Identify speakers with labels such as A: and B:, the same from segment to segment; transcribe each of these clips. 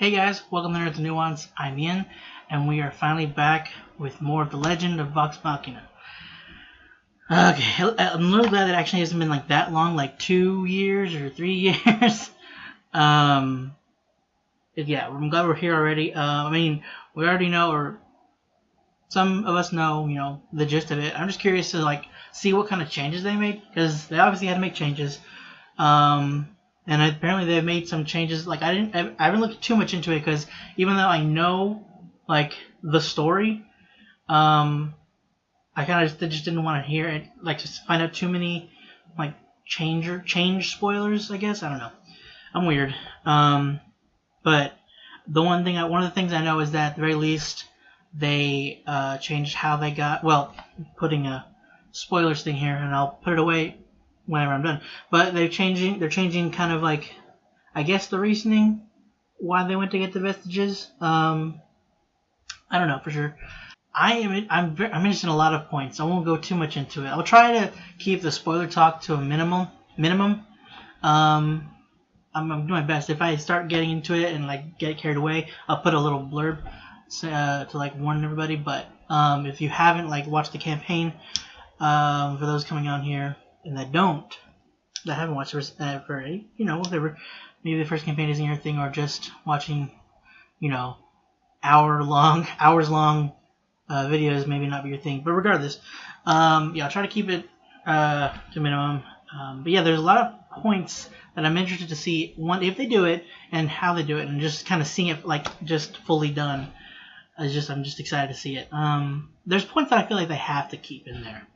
A: Hey guys, welcome to Nuance. I'm Ian, and we are finally back with more of the Legend of Vox Machina. Okay, I'm really glad it actually hasn't been like that long, like 2 years or 3 years. Yeah, I'm glad we're here already. I mean, we already know, or some of us know, the gist of it. I'm just curious to like see what kind of changes they made, because they obviously had to make changes. And apparently they've made some changes. Like I haven't looked too much into it because even though I know like the story, I kind of just didn't want to hear it, like just find out too many like change spoilers. I guess I don't know. I'm weird. But one of the things I know is that at the very least they changed how they got. Well, putting a spoilers thing here, and I'll put it away whenever I'm done. But they're changing kind of like, I guess, the reasoning why they went to get the vestiges. I don't know for sure. I'm interested in a lot of points. I won't go too much into it. I'll try to keep the spoiler talk to a minimum. I'm doing my best. If I start getting into it and like get carried away, I'll put a little blurb to like warn everybody. But if you haven't like watched the campaign, for those coming on here and that haven't watched it for whatever, maybe the first campaign isn't your thing, or just watching hours long videos maybe not be your thing. But regardless, yeah, I'll try to keep it to minimum. But yeah, there's a lot of points that I'm interested to see, one, if they do it and how they do it, and just kind of seeing it like just fully done. I'm just excited to see it. There's points that I feel like they have to keep in there,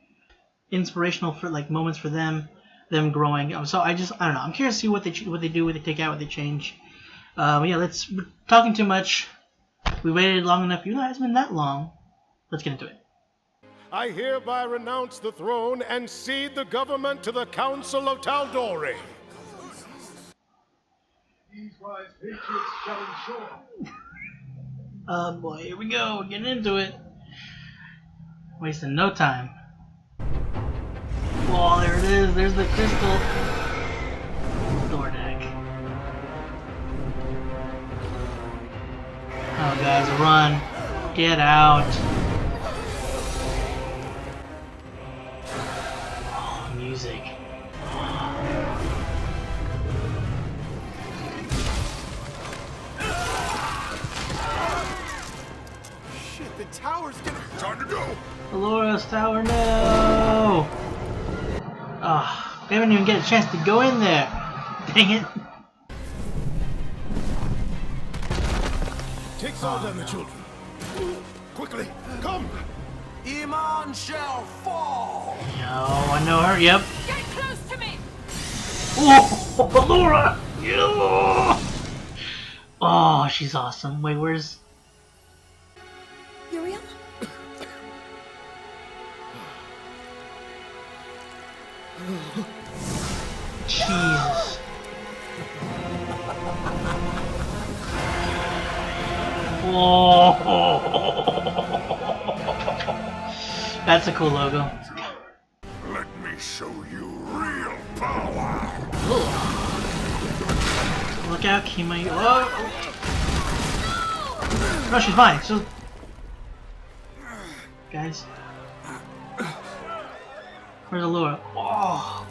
A: inspirational for like moments for them growing. So I don't know. I'm curious to see what they do, what they take out, what they change. Yeah, we're talking too much. We waited long enough. It hasn't been that long. Let's get into it.
B: I hereby renounce the throne and cede the government to the Council of Taldori.
C: These wise patriots shall ensure.
A: Oh boy, here we go. We're getting into it. Wasting no time. Oh, there it is. There's the crystal door deck. Oh, guys, run. Get out. Oh, music.
B: Shit, the tower's gonna... Time to go!
A: Dolores Tower, no! Oh, we haven't even get a chance to go in there. Dang it.
B: Take all down the children. Quickly, come! Iman shall fall!
A: No, I know her, yep.
D: Get close to me!
A: Oh, Laura! Yeah. Oh, she's awesome. Wait, where's...
D: Uriel?
A: Jesus. Oh. That's a cool logo.
B: Let me show you real power!
A: Ooh. Look out, Kima. Oh. No, she's fine. She's... Guys. Where's Allura? Oh.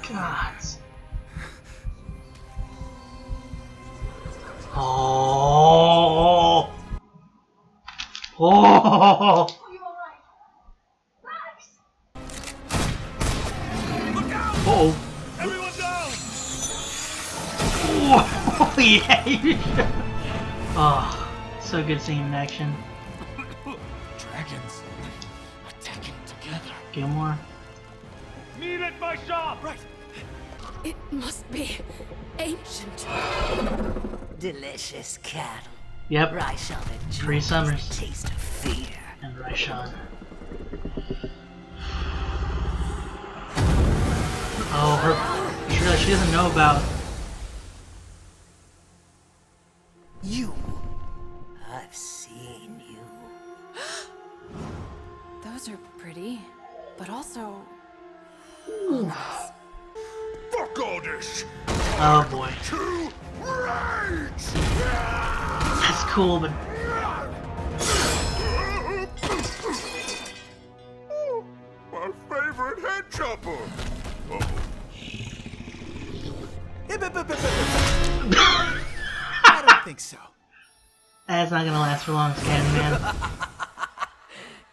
A: God. Oh. Oh.
B: Look out!
A: Uh-oh.
B: Everyone down!
A: Oh, yeah. Oh, so good seeing him in action.
B: Dragons attacking together.
A: Gilmore.
B: Meet at my shop! Right.
D: It must be ancient.
E: Delicious cattle.
A: Yep.
E: Raishan enjoys
A: 3 summers.
E: the taste of fear.
A: And Raishan. Oh, she doesn't know about...
E: You. I've seen you.
D: Those are pretty, but also...
B: Fuck all this!
A: Oh boy.
B: To rage!
A: That's cool, but
B: Oh, my favorite head chopper.
F: I don't think so.
A: that's not gonna last for long, Scanlan.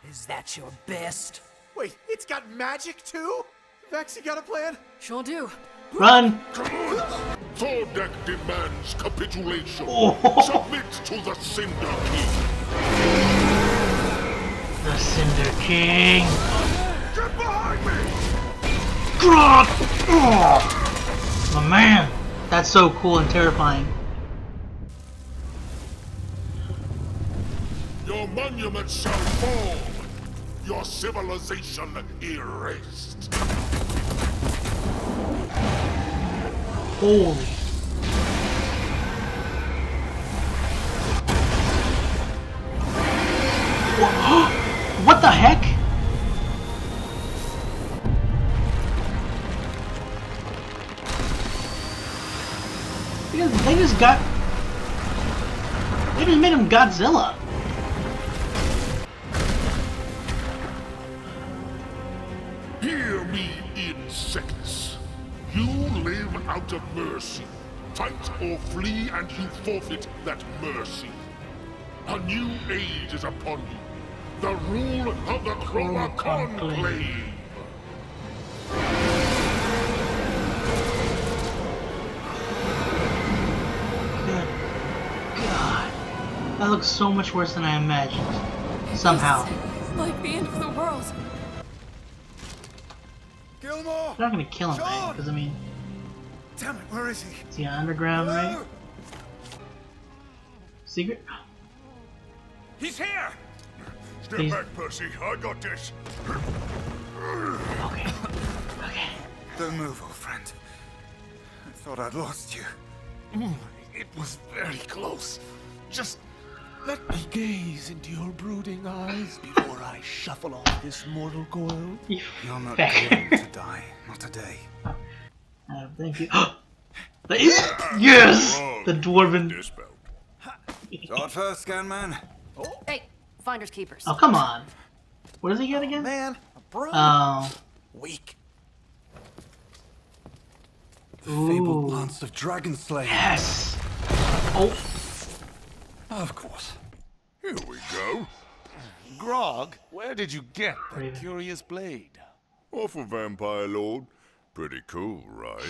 E: Is that your best?
F: Wait, it's got magic too? Vex, you got a plan?
D: Sure do.
A: Run!
B: Thordeck demands capitulation.
A: Oh.
B: Submit to the Cinder King.
A: The Cinder King.
B: Get behind me!
A: Grog! Oh. My man, that's so cool and terrifying.
B: Your monument shall fall. Your civilization erased.
A: Holy. What the heck? They just got... They just made him Godzilla.
B: Hear me, insects. You live out of mercy. Fight or flee and you forfeit that mercy. A new age is upon you. The rule of the Chroma Conclave.
A: Good God. That looks so much worse than I imagined. Somehow.
D: It's like the end of the world.
F: Gilmore!
A: They're not gonna kill him, right? Because, I mean,
F: Damn it, where is he?
A: is he underground, right? Secret?
F: He's here!
B: Step
A: Please.
B: back, Percy. I got this.
A: Okay. Okay.
F: Don't move, old friend. I thought I'd lost you.
B: It was very close. Just let me gaze into your brooding eyes before I shuffle off this mortal coil.
A: You
F: You're not
A: feck.
F: going to die. Not today.
A: Thank you. Yes! The dwarven.
B: This belt.
F: Start first, Scanman.
D: Hey, finders keepers.
A: Oh, come on. What does he get again?
F: Man, a broom.
A: Oh.
F: Weak.
A: Ooh.
F: Lance of Dragon Slayer.
A: Yes! Oh.
F: Of course.
B: Here we go.
G: Grog, where did you get that
A: Kraven.
G: curious blade?
B: Off a vampire lord. Pretty cool, right?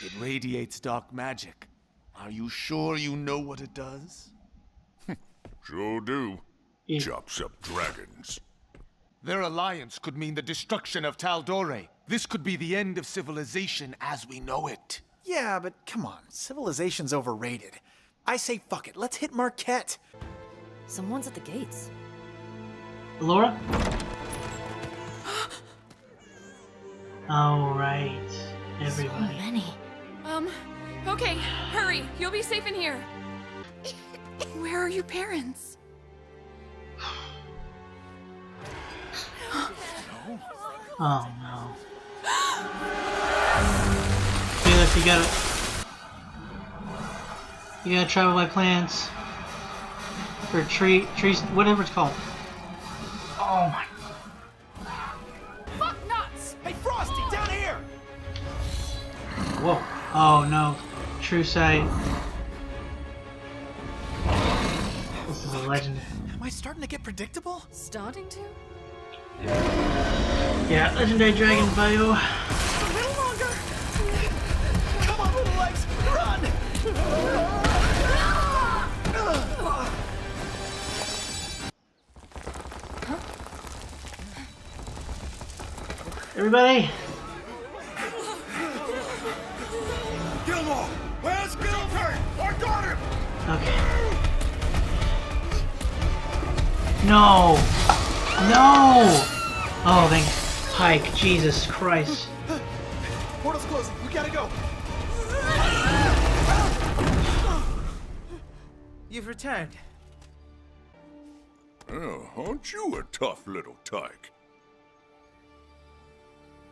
G: It radiates dark magic. Are you sure you know what it does?
B: Sure do.
A: Yeah.
B: Chops up dragons.
G: Their alliance could mean the destruction of Tal'Dorei. This could be the end of civilization as we know it.
F: Yeah, but come on. Civilization's overrated. I say fuck it. Let's hit Marquette.
D: Someone's at the gates.
A: Laura? All right. Everybody.
D: Many.
H: Okay, hurry. You'll be safe in here. Where are your parents?
A: Oh no. Felix, you gotta travel by plants. Or trees, whatever it's called. Oh my.
H: Fuck nuts!
F: Hey, Frosty, down here!
A: Whoa. Oh no. True sight. This is a legend.
F: Am I starting to get predictable?
D: Starting to?
A: Yeah, legendary dragon bio.
F: A little longer. Come on, little legs, run!
A: Everybody.
B: Gilmore! Where's Gilmore? I got him!
A: Okay. No! No! Oh, thank Pike. Jesus Christ.
F: Portal's closing. We gotta go. You've returned.
B: Oh, aren't you a tough little tyke?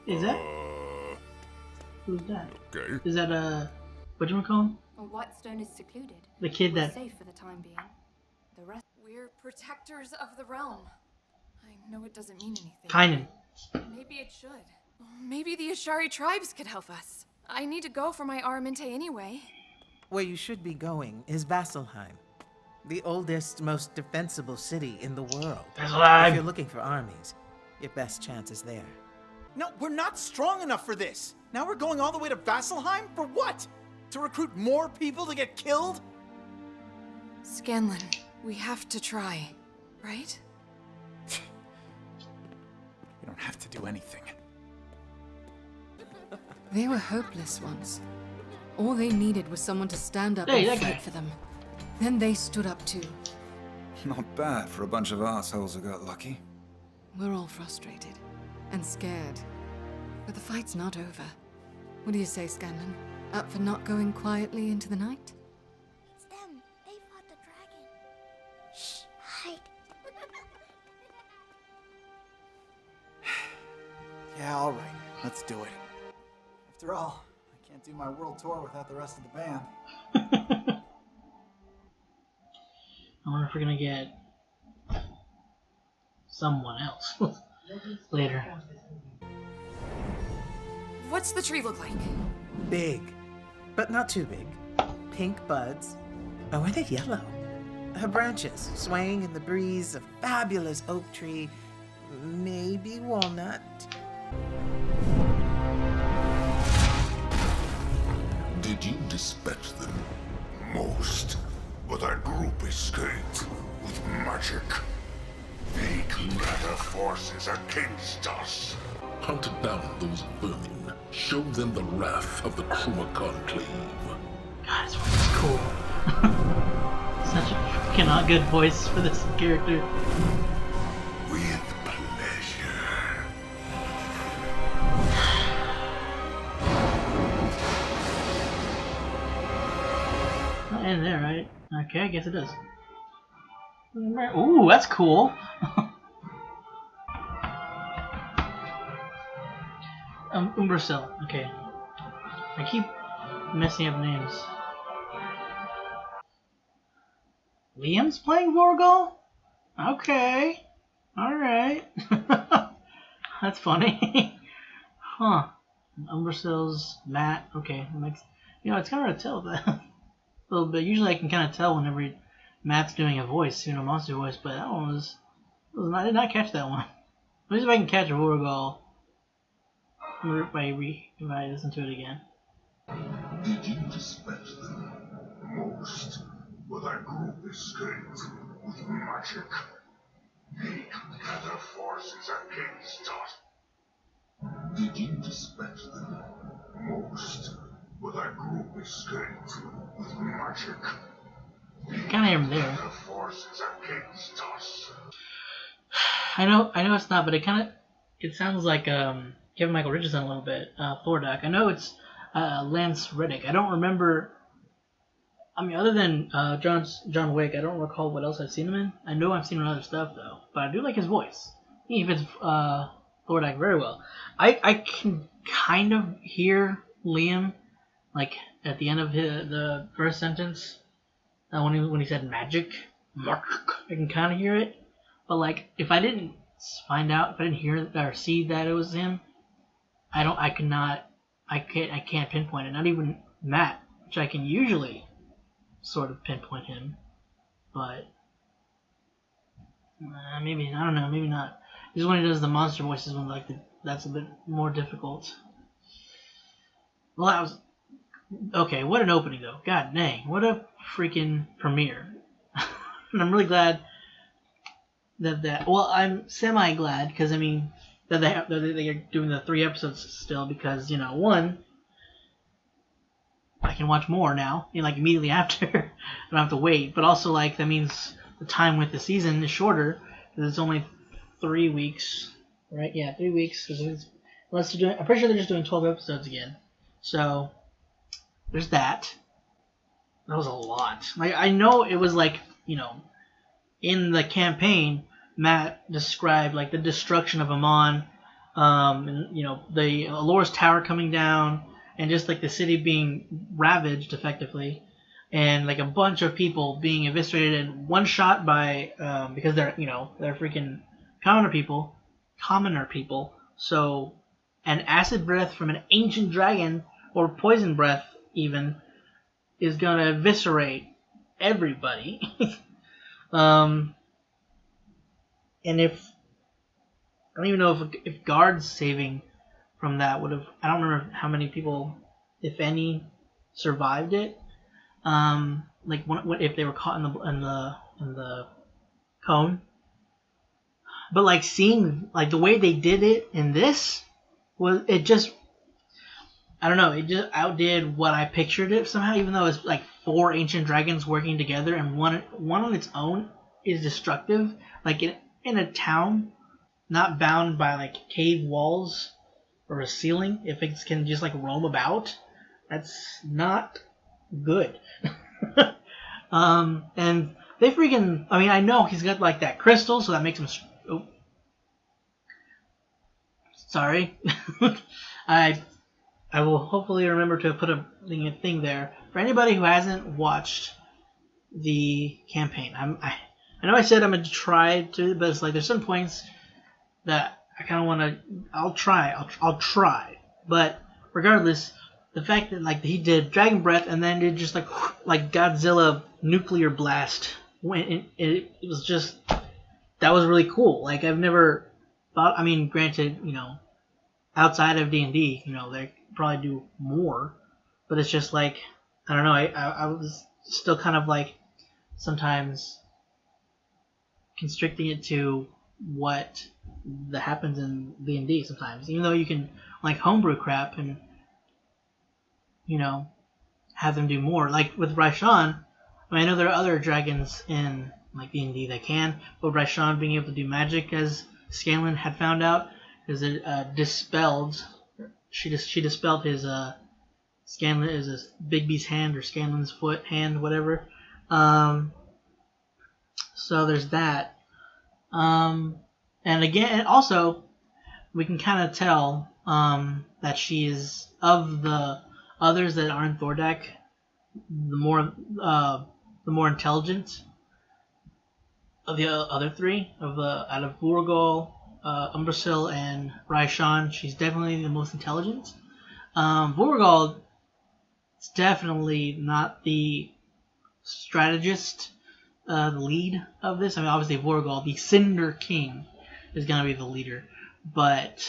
A: Is that? Who's that?
B: Okay.
A: Is that whatchamacallit?
I: A Whitestone is secluded.
A: The kid
I: We're
A: that...
I: safe for the time being. The rest.
H: We're protectors of the realm. I know it doesn't mean anything.
A: Kynan.
H: Maybe it should. Maybe the Ashari tribes could help us. I need to go for my Aramente anyway.
J: Where you should be going is Vasselheim, the oldest, most defensible city in the world.
A: Vasselheim.
J: If you're looking for armies, your best chance is there.
F: No, we're not strong enough for this. Now we're going all the way to Vasselheim? For what? To recruit more people to get killed?
H: Scanlan, we have to try, right?
F: You don't have to do anything.
I: They were hopeless once. All they needed was someone to stand up
A: Hey,
I: and
A: that guy.
I: fight for them. Then they stood up too.
K: Not bad for a bunch of assholes who got lucky.
I: We're all frustrated and scared. But the fight's not over. What do you say, Scanlan? Up for not going quietly into the night?
L: It's them. They fought the dragon. Shh, hide.
F: Yeah, all right. Let's do it. After all, I can't do my world tour without the rest of the band.
A: I wonder if we're gonna get someone else later.
H: What's the tree look like?
J: Big, but not too big. Pink buds. Oh, and it's yellow. Her branches swaying in the breeze, a fabulous oak tree, maybe walnut.
B: Did you dispatch them? Most. But our group escaped with magic. They gather forces against us.
M: Hunt down those vermin. Show them the wrath of the Chroma Conclave.
A: God, this voice is cool. Such a freaking not good voice for this character.
B: With pleasure.
A: Not in there, right? Okay, I guess it does. Ooh, that's cool. Umbrasil. Okay. I keep messing up names. Liam's playing Vorgal? Okay. Alright. That's funny. Huh. Umbrasil's Matt. Okay. Makes, you know, it's kind of hard to tell that. A little bit. Usually I can kind of tell whenever Matt's doing a voice, you know, monster voice, but that one was I did not catch that one. Let me see if I can catch a Vorgal if I listen to it again.
B: Did you dispatch them? Most. But our group escaped with magic. They gather forces against us. Did you dispatch them? Most. But our group escaped with magic.
A: Kind of hear him there.
B: Gather forces against us.
A: I know it's not, but it sounds like Kevin Michael Richardson a little bit. Thordak. I know it's Lance Reddick. I don't remember. I mean, other than John Wick, I don't recall what else I've seen him in. I know I've seen him in other stuff though, but I do like his voice. He fits Thordak very well. I can kind of hear Liam, like at the end of the first sentence, when he said magic, I can kind of hear it. But like, if I didn't hear or see that it was him, I can't pinpoint it. Not even Matt, which I can usually sort of pinpoint him, but maybe, I don't know, maybe not. Just when he does the monster voices, that's a bit more difficult. Well, that was okay. What an opening, though. God dang, what a freaking premiere! And I'm really glad that. Well, I'm semi glad because I mean that they're doing the 3 episodes still because one, I can watch more now, like immediately after. I don't have to wait. But also, like, that means the time with the season is shorter because it's only 3 weeks, right? Yeah, 3 weeks. Unless they're doing, I'm pretty sure they're just doing 12 episodes again. So there's that. That was a lot. Like, I know it was like, in the campaign, Matt described like the destruction of Amon, and the Alora's tower coming down. and just like the city being ravaged effectively, and like a bunch of people being eviscerated in one shot by because they're they're freaking commoner people. So an acid breath from an ancient dragon, or poison breath even, is gonna eviscerate everybody. And if I don't even know if guards saving from that would have, I don't remember how many people, if any, survived it. Like if they were caught in the cone. But like seeing like the way they did it in this was, it just, I don't know, it just outdid what I pictured it somehow, even though it's like 4 ancient dragons working together, and one on its own is destructive. Like in a town not bound by like cave walls or a ceiling, if it can just like roam about, that's not good. And they freaking, I mean, I know he's got like that crystal, so that makes him sorry. I will hopefully remember to put a thing there for anybody who hasn't watched the campaign. I know I said I'm gonna try to, but it's like there's some points that I kind of want to. I'll try. But regardless, the fact that like he did Dragon Breath and then did just like Godzilla nuclear blast, when it was just, that was really cool. Like I've never thought. I mean, granted, outside of D&D, they probably do more, but it's just like, I don't know. I was still kind of like sometimes constricting it to what that happens in D&D sometimes, even though you can like homebrew crap and have them do more. Like with Raishan, I mean, I know there are other dragons in like D&D that can, but Raishan being able to do magic, as Scanlan had found out, is it dispelled. She dispelled his Scanlan is his Bigby's hand or Scanlan's foot, hand, whatever. So there's that. And again, also, we can kind of tell that she is, of the others that aren't Thordak, the more intelligent of the other 3. Out of Vurgal, Umbrasyl, and Raishan, she's definitely the most intelligent. Vurgal is definitely not the strategist, the lead of this. I mean, obviously Vurgal, the Cinder King, is going to be the leader, but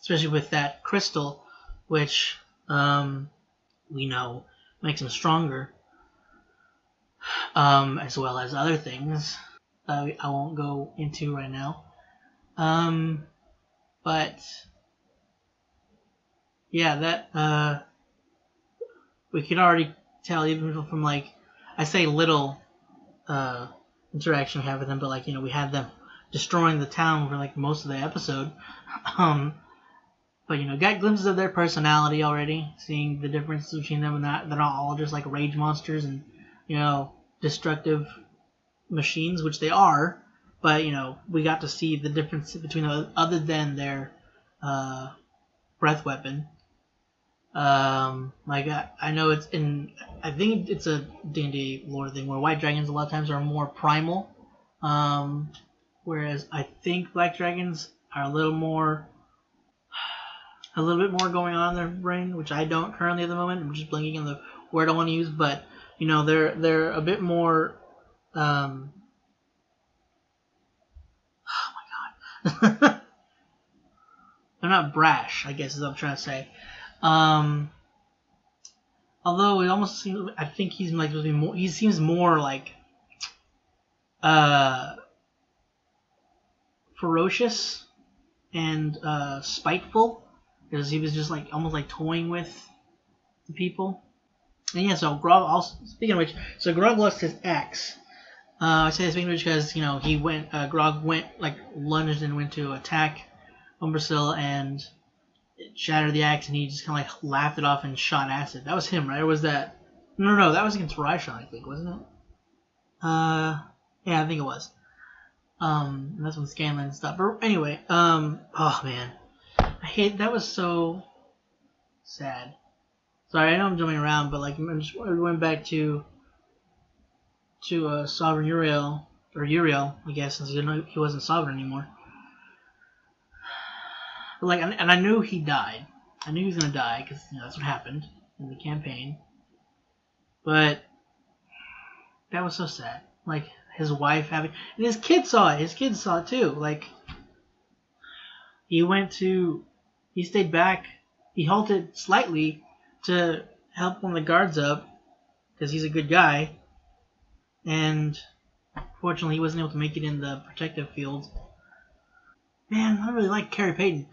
A: especially with that crystal, which we know makes him stronger, as well as other things I won't go into right now. But yeah, that we could already tell, even from like, I say little interaction we have with them, but like, we had them destroying the town for like most of the episode. But got glimpses of their personality already, seeing the difference between them and that they're not all just like rage monsters and destructive machines, which they are. But we got to see the difference between them, other than their breath weapon. Like I know it's in, I think it's a D&D lore thing where white dragons a lot of times are more primal, whereas I think black dragons are a little bit more going on in their brain, which I don't currently at the moment. I'm just blanking on the word I want to use, but they're a bit more. Oh my god, they're not brash, I guess is what I'm trying to say. Although it almost seems, I think he's like supposed to be more. He seems more like ferocious and spiteful, because he was just like almost like toying with the people. And yeah, so Grog also, speaking of which, so Grog lost his axe. I say speaking of which because he went, Grog went like lunged and went to attack Umbrasyl and it shattered the axe, and he just kind of like laughed it off and shot acid. That was him, right? Or was that? No, that was against Raishan, I think, wasn't it? Yeah, I think it was. And that's when Scanlan stopped. But anyway, oh man, I hate, that was so sad. Sorry, I know I'm jumping around, but like I'm just going back to Sovereign Uriel, or Uriel, I guess, since he wasn't Sovereign anymore. But like, and I knew he died. I knew he was gonna die because that's what happened in the campaign. But that was so sad. Like his wife having, and his kids saw it. His kids saw it too. Like he stayed back. He halted slightly to help one of the guards up because he's a good guy. And fortunately, he wasn't able to make it in the protective field. Man, I really like Carrie Payton.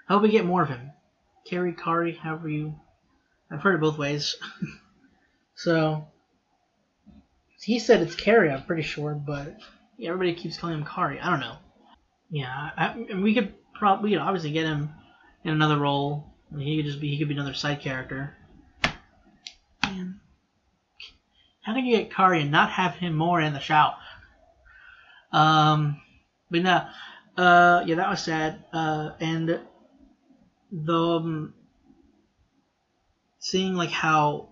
A: I hope we get more of him. Carrie, Kari, however you... I've heard it both ways. So, he said it's Carrie, I'm pretty sure, but yeah, everybody keeps calling him Kari. I don't know. Yeah, we could obviously get him in another role. I mean, he could be another side character. Man, how can you get Kari and not have him more in the show? But no, yeah, that was sad. And the seeing like how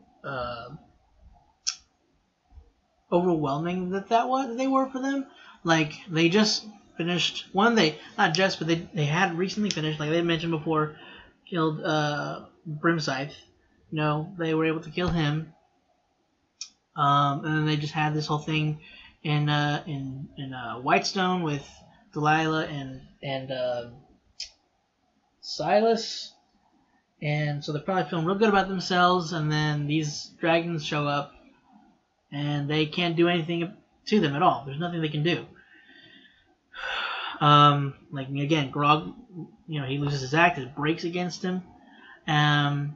A: overwhelming that they were for them. Like they just finished they had recently finished, like they mentioned before, killed Brimscythe. They were able to kill him. And then they just had this whole thing in Whitestone with Delilah and Silas, and so they're probably feeling real good about themselves. And then these dragons show up, and they can't do anything to them at all. There's nothing they can do. Like again, Grog, he loses his axe. It breaks against him, or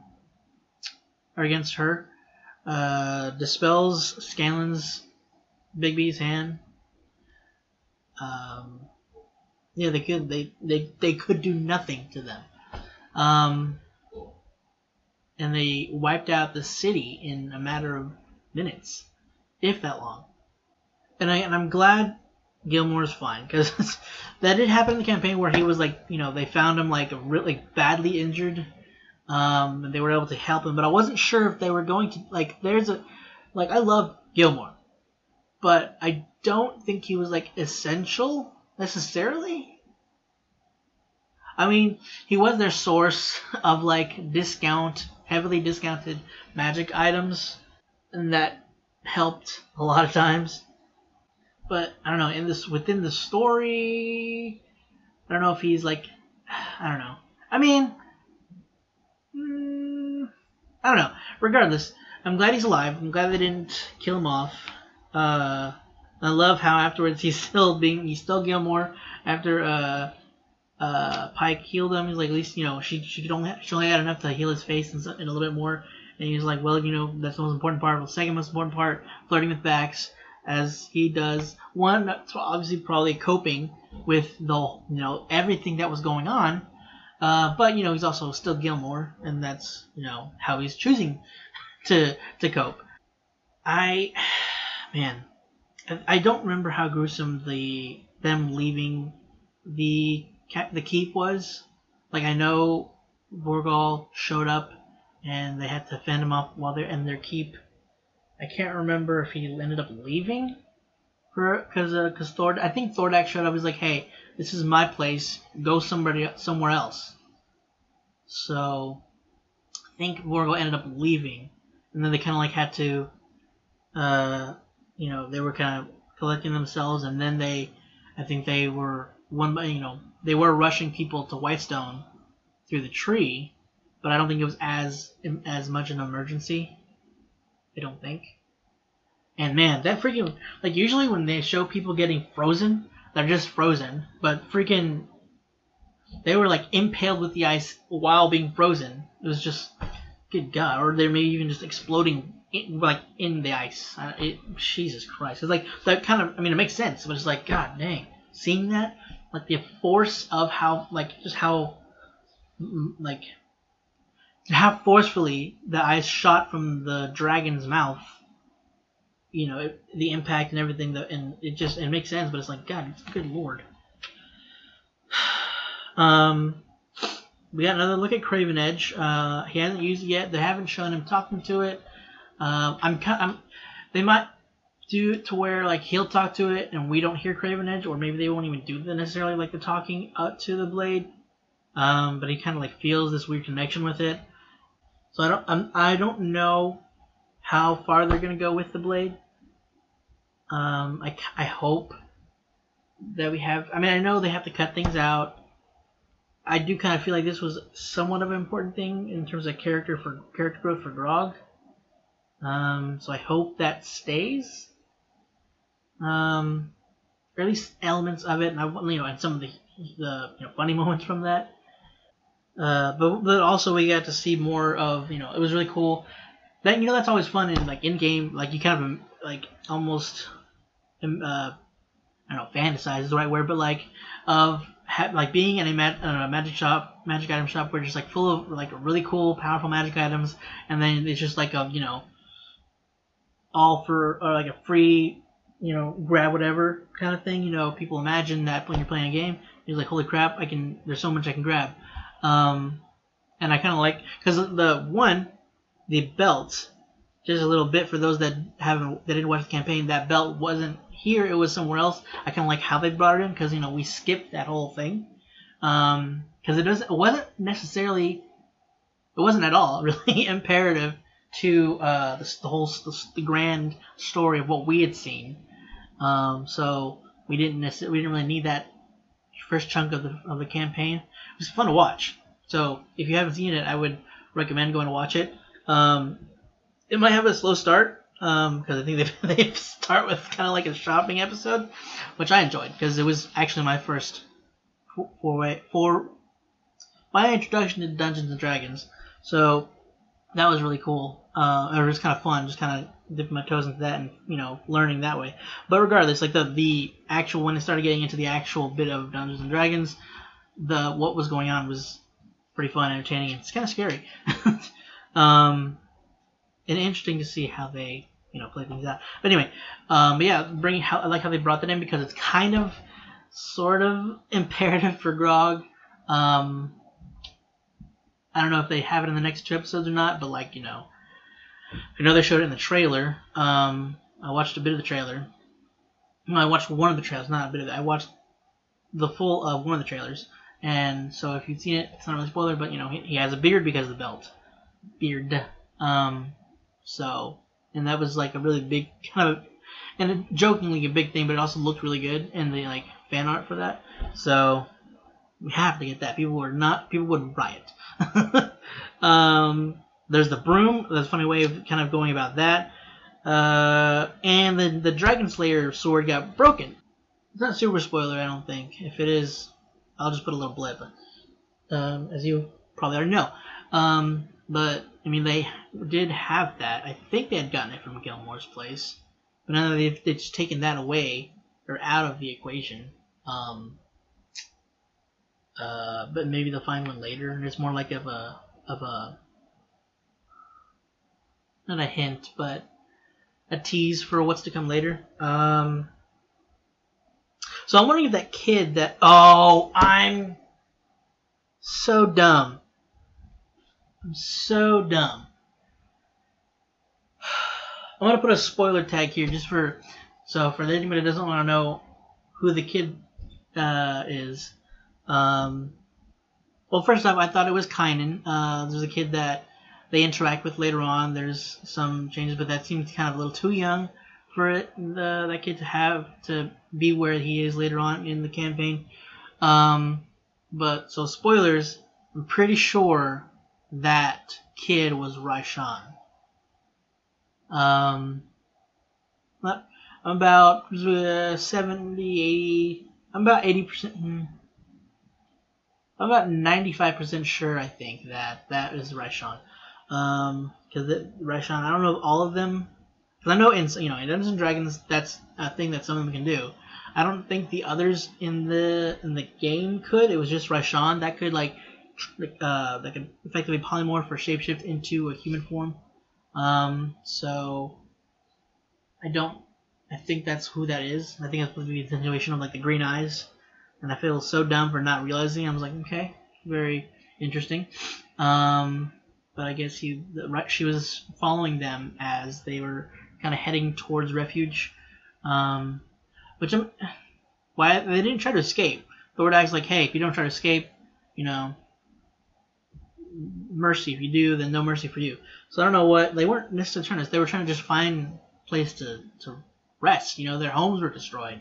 A: against her. Dispels Scanlan's Bigby's hand. Yeah, they could do nothing to them. And they wiped out the city in a matter of minutes, if that long. And I'm glad Gilmore's fine, because that did happen in the campaign where he was like, they found him like really badly injured. And they were able to help him, but I wasn't sure if they were going to I love Gilmore, but I don't think he was like essential necessarily. I mean, he was their source of like heavily discounted magic items, and that helped a lot of times. But I don't know, within the story, I don't know if he's like, I don't know. I mean, I don't know. Regardless, I'm glad he's alive. I'm glad they didn't kill him off. I love how afterwards he's still Gilmore after Pike healed him. He's like, at least she only had enough to heal his face and a little bit more. And he's like, well, that's the most important part. The second most important part, flirting with Vax, as he does. One, obviously probably coping with the everything that was going on. But he's also still Gilmore, and that's how he's choosing to cope. I don't remember how gruesome them leaving the keep was. Like, I know Borgal showed up and they had to fend him off while they're in their keep. I can't remember if he ended up leaving because I think Thordak showed up. He's like, hey, this is my place. Go somewhere else. So I think Borgal ended up leaving, and then they kind of like had to, they were kind of collecting themselves, and then I think they were they were rushing people to Whitestone through the tree, but I don't think it was as much an emergency. I don't think. And man, that freaking, like, usually when they show people getting frozen, they're just frozen, but freaking, they were like impaled with the ice while being frozen. It was just, good God, or they're maybe even just exploding in the ice. Jesus Christ. It's like, that kind of, it makes sense, but it's like, God dang, seeing that, like the force of how, how forcefully the ice shot from the dragon's mouth, the impact and everything, and it makes sense, but it's like, God, good Lord. we got another look at Kraven Edge. He hasn't used it yet. They haven't shown him talking to it. They might do it to where like he'll talk to it and we don't hear Kraven Edge, or maybe they won't even do necessarily like the talking up to the blade. But he kind of like feels this weird connection with it. So I don't know how far they're gonna go with the blade. I hope that we have. I mean, I know they have to cut things out. I do kind of feel like this was somewhat of an important thing in terms of character growth for Grog. So I hope that stays. Or at least elements of it, and and some of the funny moments from that. But also we got to see more of it was really cool. That that's always fun in like in game, like you kind of like almost I don't know, fantasize is the right word, but like of like being in a magic item shop, where just like full of like really cool, powerful magic items, and then it's just like a all for like a free grab whatever kind of thing. People imagine that when you're playing a game, you're like, holy crap, there's so much I can grab. And I kind of like, because the belt, just a little bit for those that didn't watch the campaign, that belt wasn't here, it was somewhere else. I kind of like how they brought it in, because we skipped that whole thing, because it wasn't at all really imperative to the grand story of what we had seen. So we didn't really need that first chunk of the campaign. It was fun to watch. So if you haven't seen it, I would recommend going to watch it. It might have a slow start, because I think they start with kind of like a shopping episode, which I enjoyed, because it was actually my first my introduction to Dungeons and Dragons. So that was really cool. It was kind of fun, just kind of dipping my toes into that and learning that way. But regardless, like the actual, when I started getting into the actual bit of Dungeons and Dragons, what was going on was pretty fun, entertaining, and it's kind of scary. And interesting to see how they play things out. But anyway, but yeah, I like how they brought that in, because it's kind of sort of imperative for Grog. I don't know if they have it in the next 2 episodes or not, but like I know they showed it in the trailer. I watched a bit of the trailer. No, I watched one of the trailers, not a bit of it. I watched the full of one of the trailers. And so if you've seen it, it's not really a spoiler, but he has a beard because of the belt. Beard. So, and that was like a really big kind of, and jokingly a big thing, but it also looked really good in the like fan art for that. So we have to get that. People would riot. There's the broom. That's a funny way of kind of going about that. And then the Dragon Slayer sword got broken. It's not super spoiler, I don't think. If it is, I'll just put a little blip. As you probably already know. But I mean, they did have that. I think they had gotten it from Gilmore's place, but now they've just taken that away or out of the equation. But maybe they'll find one later, and it's more like of a not a hint, but a tease for what's to come later. So I'm wondering if that kid that I'm so dumb. I'm so dumb. I'm gonna put a spoiler tag here just for anybody that doesn't want to know who the kid is. Well, first off, I thought it was Kynan. There's a kid that they interact with later on. There's some changes, but that seems kind of a little too young for that kid to be where he is later on in the campaign. But so spoilers. I'm pretty sure that kid was Raishan. I'm about 70, 80. I'm about 80%. I'm about 95% sure. I think that is Raishan. Because Raishan, I don't know all of them. Because I know in Dungeons and Dragons, that's a thing that some of them can do. I don't think the others in the game could. It was just Raishan that could that could effectively polymorph or shapeshift into a human form. So I think that's who that is. I think that's supposed to be the continuation of like the green eyes. And I feel so dumb for not realizing. I was like, okay, very interesting. But I guess she was following them as they were kind of heading towards refuge. Which why they didn't try to escape. Lord acts like, hey, if you don't try to escape, you know, mercy. If you do, then no mercy for you. So I don't know what they weren't necessarily trying to. They were trying to just find a place to rest. You know, their homes were destroyed.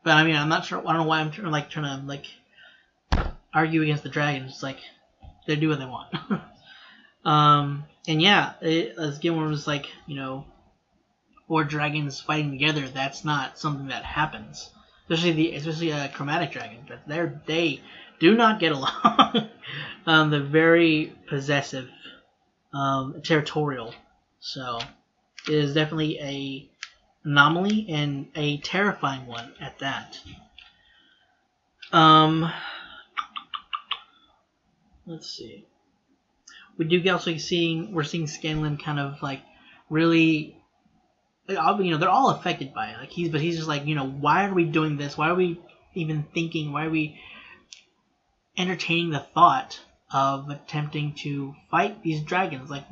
A: But I mean, I'm not sure. I don't know why I'm trying to argue against the dragons. It's like they do what they want. And yeah, as Gilmore was like, you know, 4 dragons fighting together. That's not something that happens. Especially a chromatic dragon. They do not get along. They're very possessive, territorial. So it is definitely a anomaly and a terrifying one at that. Let's see. We do also we're seeing Scanlan kind of like really, you know, they're all affected by it. Like he's just like, you know, why are we doing this? Why are we even thinking? Why are we entertaining the thought of attempting to fight these dragons? Like,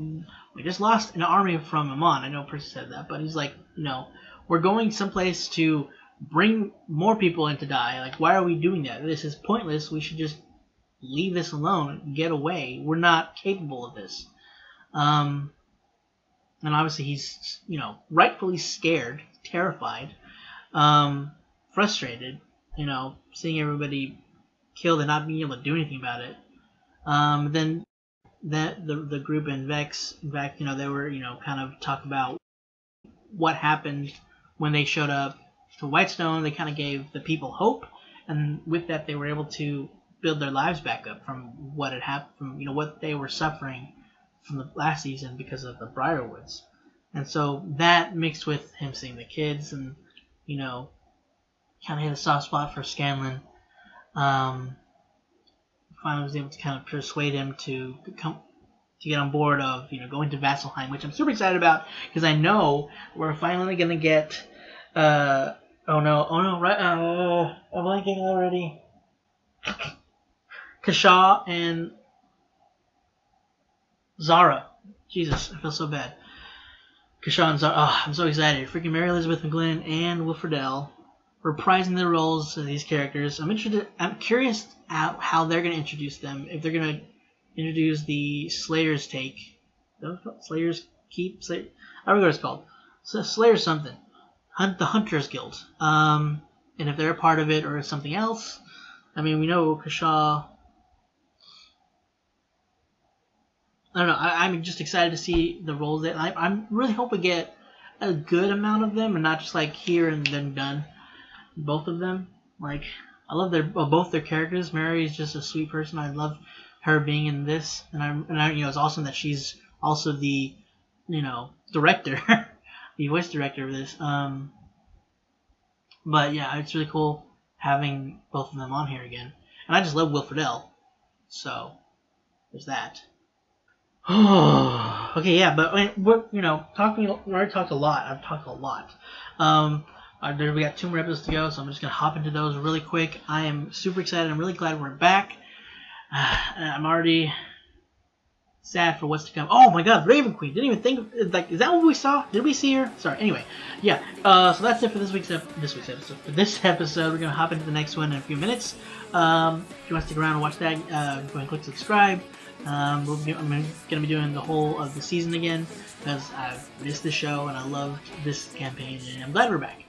A: we just lost an army from Amon. I know Percy said that, but he's like, you know, we're going someplace to bring more people in to die. Like, why are we doing that? This is pointless. We should just leave this alone and get away. We're not capable of this. And obviously he's, you know, rightfully scared, terrified, frustrated, you know, seeing everybody killed and not being able to do anything about it. Then the group in Vex, in fact, you know, they were, you know, kind of talk about what happened when they showed up to Whitestone. They kind of gave the people hope, and with that they were able to build their lives back up from what had happened, from, you know, what they were suffering from the last season because of the Briarwoods. And so that mixed with him seeing the kids and, you know, kind of hit a soft spot for Scanlan. Finally was able to kind of persuade him to get on board of, you know, going to Vasselheim, which I'm super excited about because I know we're finally gonna get I'm blanking already. Kashaw and Zara. Jesus, I feel so bad. Kashaw and Zara. Oh, I'm so excited. Freaking Mary Elizabeth McGlynn and Will Friedle reprising their roles of these characters. I'm curious how they're going to introduce them. If they're going to introduce the Slayer's take. Slayer's Keep? I don't know what it's called. Slayer's something. The Hunters Guild. And if they're a part of it or something else. I mean, we know Kashaw. I don't know. I'm just excited to see the roles that I really hope we get a good amount of them and not just like here and then done. Both of them. Like, I love both their characters. Mary is just a sweet person. I love her being in this, and I you know, it's awesome that she's also the, you know, director, the voice director of this. But yeah, it's really cool having both of them on here again, and I just love Will Friedle. So there's that. Okay, yeah, but we're, you know, we already talked a lot. I've talked a lot. We got 2 more episodes to go, so I'm just gonna hop into those really quick. I am super excited. I'm really glad we're back. I'm already sad for what's to come. Oh my God, Raven Queen! Didn't even think, like, is that what we saw? Did we see her? Sorry. Anyway, yeah. So that's it for this week's episode. For this episode, we're gonna hop into the next one in a few minutes. If you want to stick around and watch that, go ahead and click subscribe. I'm going to be doing the whole of the season again because I've missed the show and I loved this campaign and I'm glad we're back.